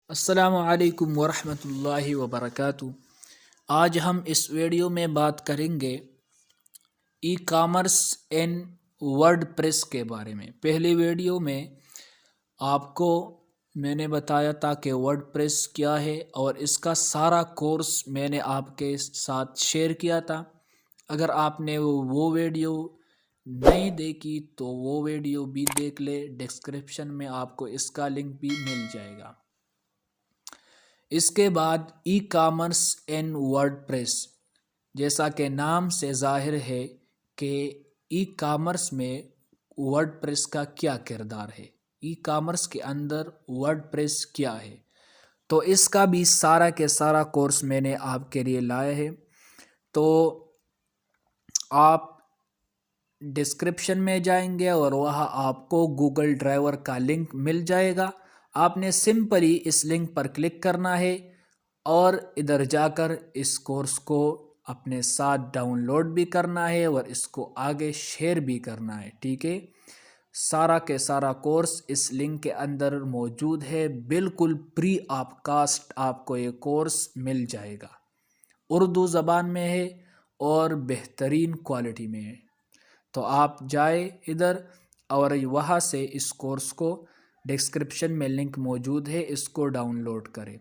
السلام علیکم ورحمۃ اللہ وبرکاتہ۔ آج ہم اس ویڈیو میں بات کریں گے ای کامرس ان ورڈ پریس کے بارے میں۔ پہلی ویڈیو میں آپ کو میں نے بتایا تھا کہ ورڈ پریس کیا ہے اور اس کا سارا کورس میں نے آپ کے ساتھ شیئر کیا تھا۔ اگر آپ نے وہ ویڈیو نہیں دیکھی تو وہ ویڈیو بھی دیکھ لے، ڈسکرپشن میں آپ کو اس کا لنک بھی مل جائے گا۔ اس کے بعد ای کامرس ان ورڈ پریس، جیسا کہ نام سے ظاہر ہے کہ ای کامرس میں ورڈ پریس کا کیا کردار ہے، ای کامرس کے اندر ورڈ پریس کیا ہے، تو اس کا بھی سارا کے سارا کورس میں نے آپ کے لیے لایا ہے۔ تو آپ ڈسکرپشن میں جائیں گے اور وہاں آپ کو گوگل ڈرائیور کا لنک مل جائے گا۔ آپ نے سمپلی اس لنک پر کلک کرنا ہے اور ادھر جا کر اس کورس کو اپنے ساتھ ڈاؤن لوڈ بھی کرنا ہے اور اس کو آگے شیئر بھی کرنا ہے، ٹھیک ہے۔ سارا کے سارا کورس اس لنک کے اندر موجود ہے، بالکل فری آف کاسٹ آپ کو یہ کورس مل جائے گا۔ اردو زبان میں ہے اور بہترین کوالٹی میں ہے۔ تو آپ جائے ادھر اور وہاں سے اس کورس کو، ڈسکرپشن میں لنک موجود ہے، اس کو ڈاؤن لوڈ کریں۔